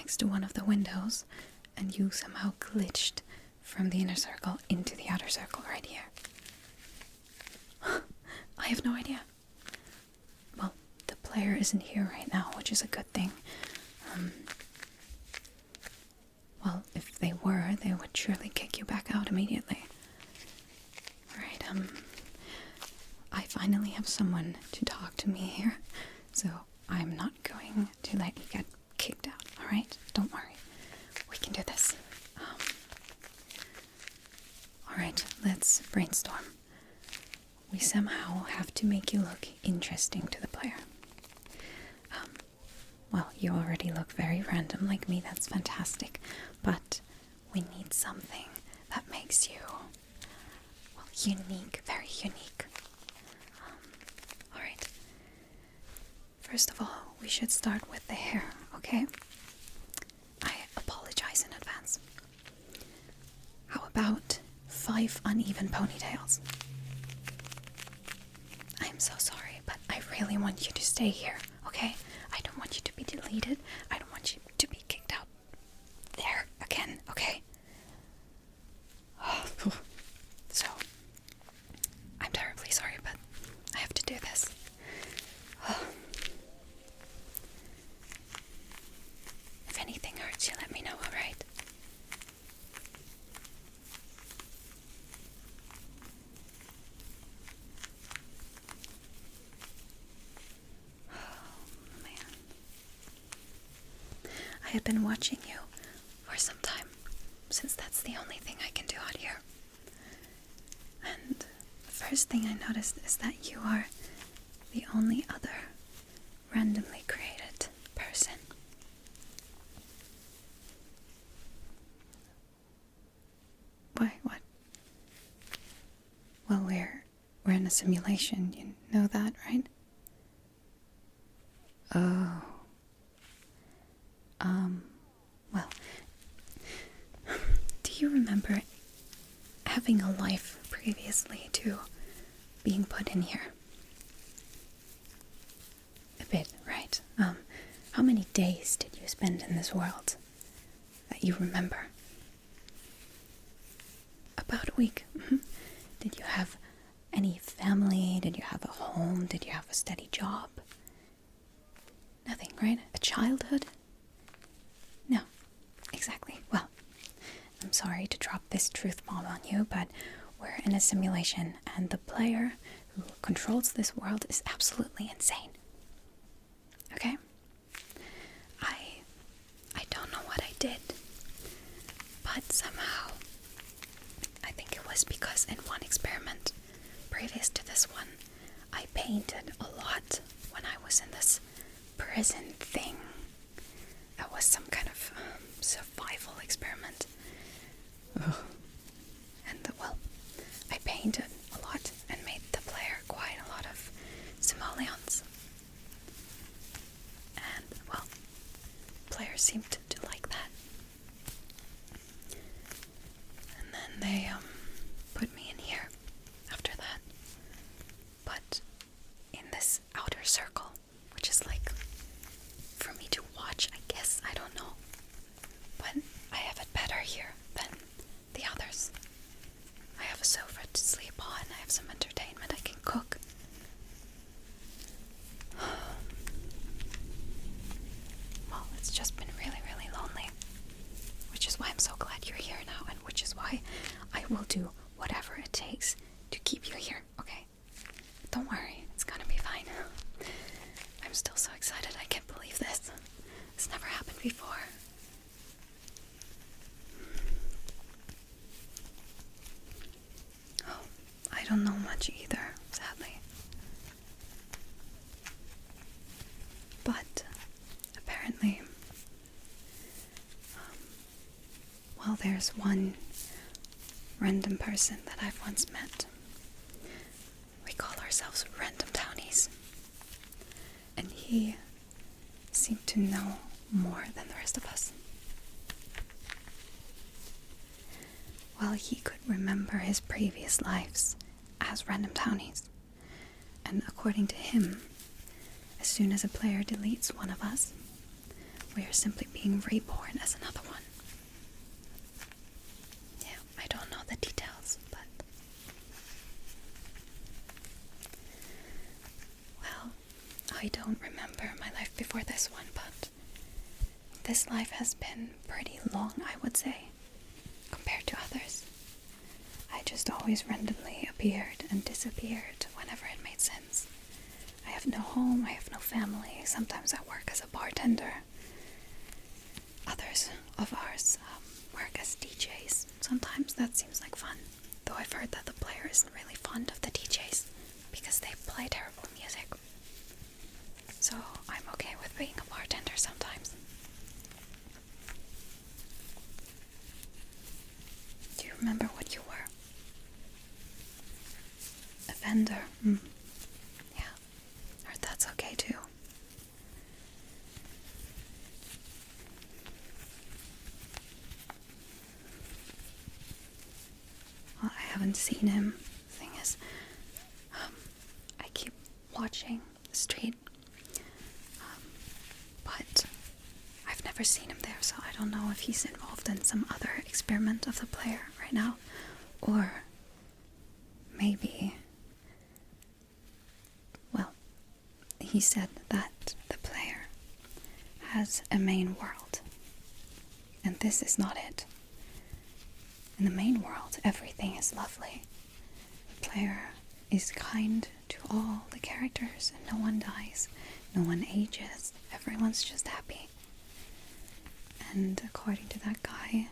next to one of the windows, and you somehow glitched from the inner circle into the outer circle right here. I have no idea. Well, the player isn't here right now, which is a good thing. Well, if they were, they would surely kick you back out immediately. Alright, I finally have someone to talk to me here, so I'm not going to let you get kicked out, alright? Don't worry. We can do this. Alright, let's brainstorm. We somehow have to make you look interesting to the player. Well, you already look very random like me, that's fantastic. But we need something that makes you, well, unique, very unique. Alright. First of all, we should start with the hair, okay? I apologize in advance. How about 5 uneven ponytails? I'm so sorry, but I really want you to stay here, okay? I don't want you to be deleted. I don't want you to be kicked out there again, okay? So, I'm terribly sorry, but I have to do this. If anything hurts you, let me know, alright? I have been watching you for some time, since that's the only thing I can do out here. And the first thing I noticed is that you are the only other randomly created person. Why, what? Well, we're in a simulation, you know that, right? Oh. Well, do you remember having a life previously to being put in here? A bit, right? How many days did you spend in this world that you remember? About a week. Did you have any family? Did you have a home? Did you have a steady job? Nothing, right? A childhood? No, exactly. Well, I'm sorry to drop this truth bomb on you, but we're in a simulation, and the player who controls this world is absolutely insane. Okay? I don't know what I did, but somehow, I think it was because in one experiment, previous to this one, I painted a lot when I was in this prison thing. That was some kind of survival experiment. And, well, I painted a lot and made the player quite a lot of simoleons. And, well, players seemed to like that. And then they put me in here after that. But in this outer circle, which is like for me to watch, I guess, I don't know. But I have it better here than the others. I have a sofa to sleep on, I have some entertainment, I can cook. Well, it's just been really, really lonely. Which is why I'm so glad you're here now, and which is why I will do whatever it takes to keep you here, okay? Don't worry, it's gonna be fine. I'm still so excited, I can't believe this. This never happened before. Oh, I don't know much either, sadly. But apparently, well, there's one random person that I've once met. We call ourselves random townies. And he seemed to know more than the rest of us. Well, he could remember his previous lives as random townies. And according to him, as soon as a player deletes one of us, we are simply being reborn as another one. Yeah, I don't know the details, but... Well, I don't remember my life before this one, but this life has been pretty long, I would say, compared to others. I just always randomly appeared and disappeared whenever it made sense. I have no home, I have no family. Sometimes I work as a bartender. Others of ours work as DJs. Sometimes that seems like fun, though I've heard that the player isn't really fond of the DJs because they play terrible music. So I'm okay with being a bartender sometimes. Do you remember what you were? A vendor. Yeah, heard that's okay too. Well, I haven't seen him. The thing is, I keep watching the street, but I've never seen him there, so I don't know if he's involved in some other experiment of the player right now, or maybe, well, he said that the player has a main world, and this is not it. In the main world, everything is lovely. The player is kind to all the characters, and no one dies, no one ages, everyone's just happy. And according to that guy,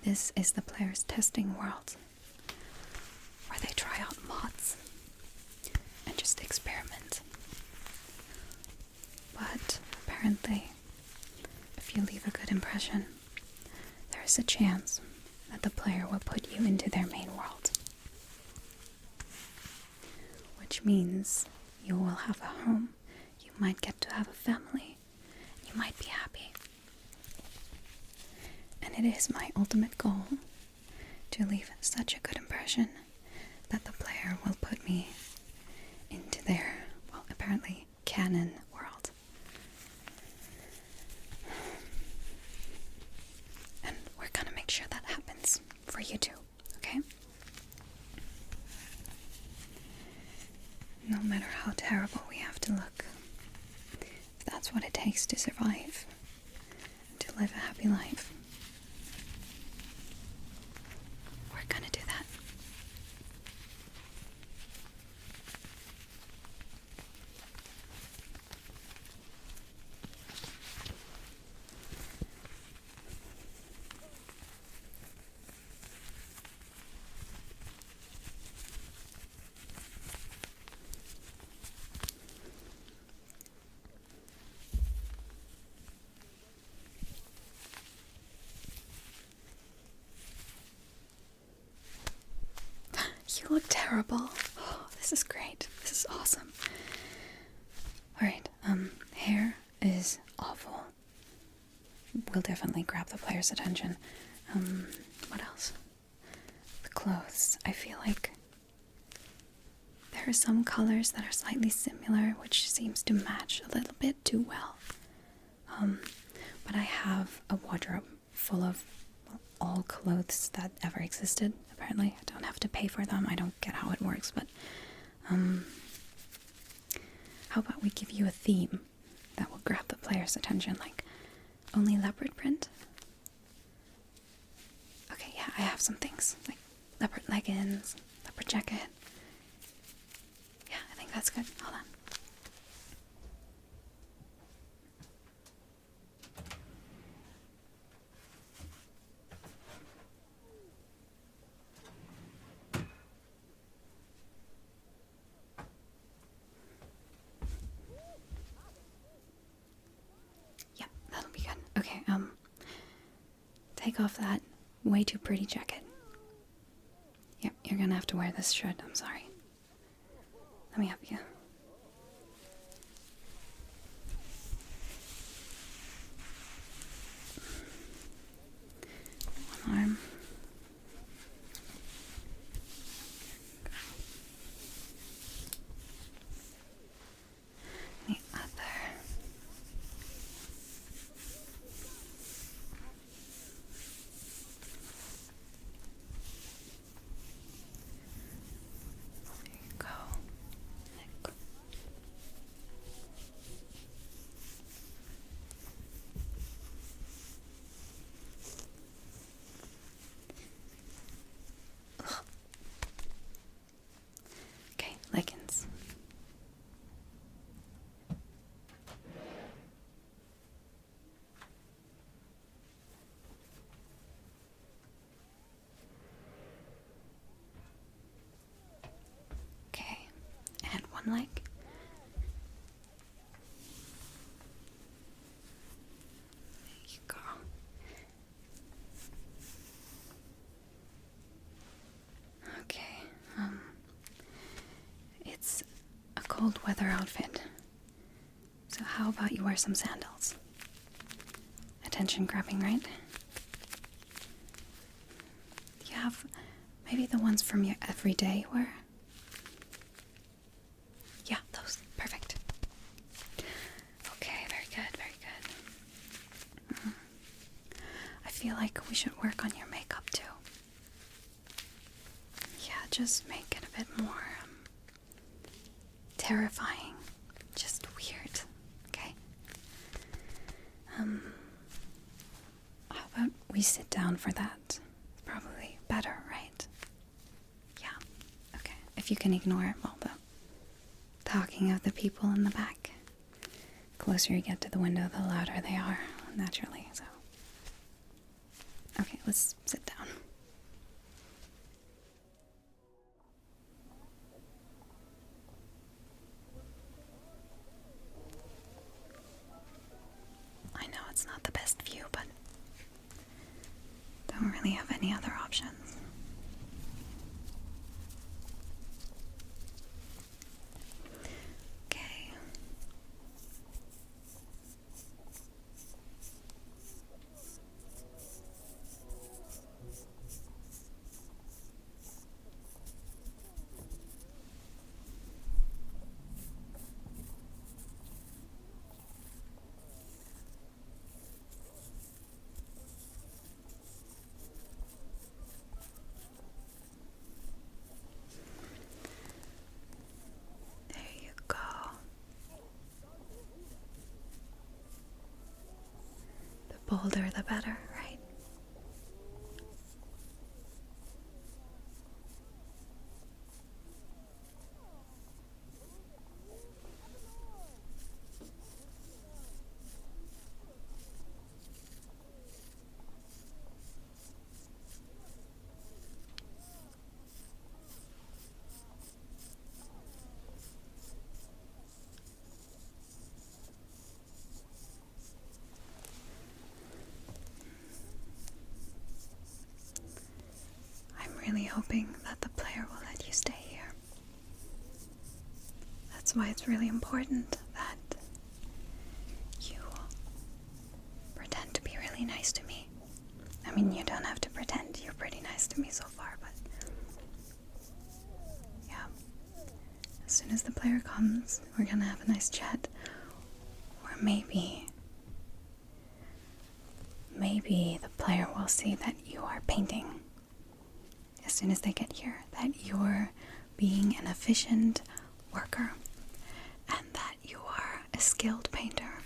this is the player's testing world, where they try out mods and just experiment. But apparently, if you leave a good impression, there is a chance that the player will put you into their main world. Which means you will have a home, you might get to have a family, you might be happy. And it is my ultimate goal to leave such a good impression that the player will put me into their, well, apparently canon world. And we're gonna make sure that happens for you too, okay? No matter how terrible we have to look, if that's what it takes to survive and to live a happy life, we're gonna do that. You look terrible. Oh, this is great. This is awesome. Alright, hair is awful. Will definitely grab the player's attention. What else? The clothes. I feel like there are some colors that are slightly similar, which seems to match a little bit too well. But I have a wardrobe full of all clothes that ever existed, apparently. I don't have to pay for them. I don't get how it works, but how about we give you a theme that will grab the player's attention, like only leopard print? Okay, yeah, I have some things, like leopard leggings, leopard jacket. Yeah, I think that's good. Hold on. Yeah, that'll be good. Okay, take off that way too pretty jacket. Yep, you're gonna have to wear this shirt, I'm sorry. Let me help you. One arm. The other. one leg. There you go. Okay, it's a cold weather outfit. So how about you wear some sandals? Attention grabbing, right? Do you have maybe the ones from your everyday wear? Yeah, those. Perfect. Okay, very good, very good. I feel like we should work on your makeup too. Yeah, just make it a bit more terrifying. Just weird. Okay? How about we sit down for that? It's probably better, right? Yeah. Okay. If you can ignore all the talking of the people in the back. The closer you get to the window, the louder they are, naturally, so. Okay, let's sit down. I know it's not the best view, but don't really have any other options. Okay. There you go. The bolder the better, right? I'm really hoping that the player will let you stay here. That's why it's really important that you pretend to be really nice to me. I mean, you don't have to pretend. You're pretty nice to me so far, but yeah. As soon as the player comes, we're gonna have a nice chat. Or maybe the player will see that you are painting. As soon as they get here, that you're being an efficient worker and that you are a skilled painter.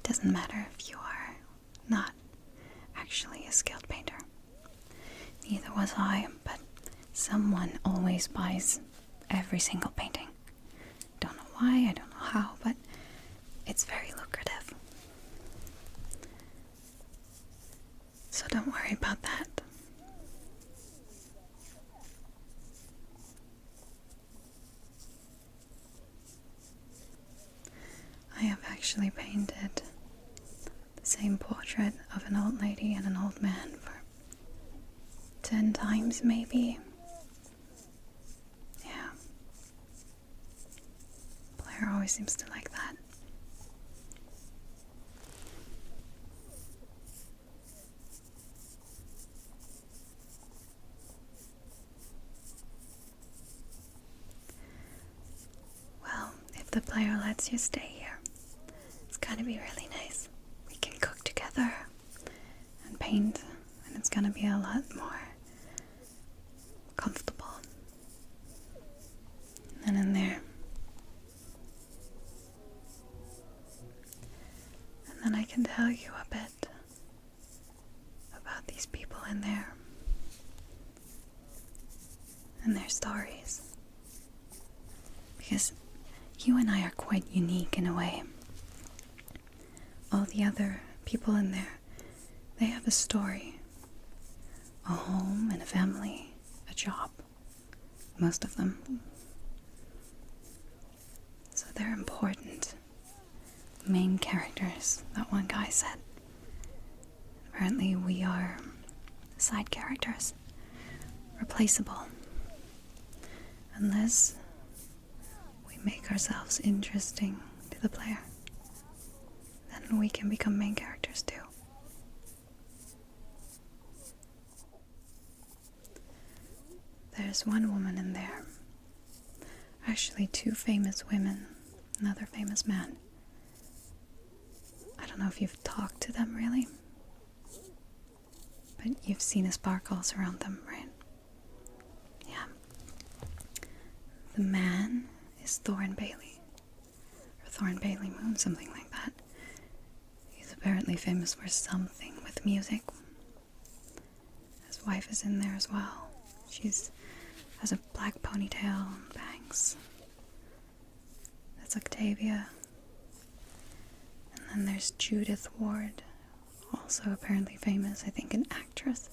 Doesn't matter if you are not actually a skilled painter. Neither was I, but someone always buys every single painting. Don't know why, I don't know how, but it's very lucrative. So don't worry about that. I have actually painted the same portrait of an old lady and an old man for 10 times maybe. Yeah. Blair always seems to like that. Well, if the player lets you stay here, it's gonna be really nice. We can cook together and paint, and it's gonna be a lot more comfortable. And in there. And then I can tell you a bit about these people in there and their stories. Because you and I are quite unique in a way. All the other people in there, they have a story. A home and a family, a job. Most of them. they're important. Main characters, that one guy said. Apparently we are side characters. Replaceable. Unless we make ourselves interesting to the player, then we can become main characters too. There's one woman in there. Actually, two famous women, another famous man. I don't know if you've talked to them really, but you've seen the sparkles around them, right? Yeah. The man is Thorin Bailey, or Thorin Bailey Moon, something like that. He's apparently famous for something with music. His wife is in there as well. She's has a black ponytail and bangs. That's Octavia. And then there's Judith Ward, also apparently famous, I think an actress.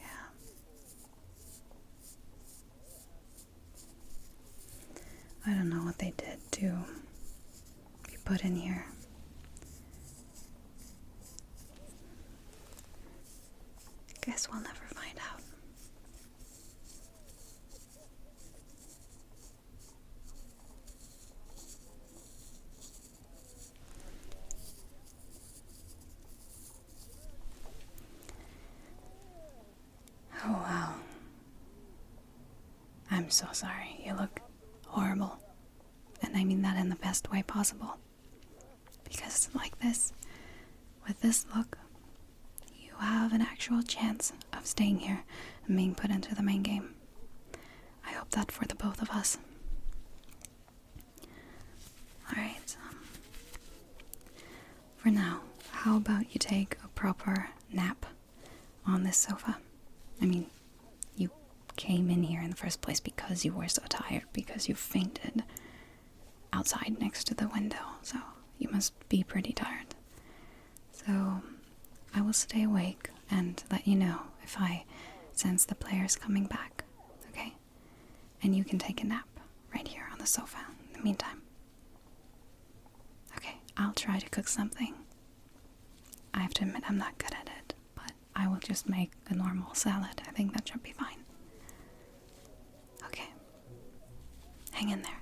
Yeah. I don't know what they did to be put in here. Guess we'll never find out. Oh wow. I'm so sorry. You look horrible. And I mean that in the best way possible. Because like this, with this look, you have an actual chance of staying here and being put into the main game. I hope that for the both of us. Alright, for now, how about you take a proper nap on this sofa? I mean, you came in here in the first place because you were so tired, because you fainted outside next to the window, so you must be pretty tired. So I will stay awake and let you know if I sense the players coming back, okay? And you can take a nap right here on the sofa in the meantime. Okay, I'll try to cook something. I have to admit I'm not good at it, but I will just make a normal salad. I think that should be fine. Okay, hang in there.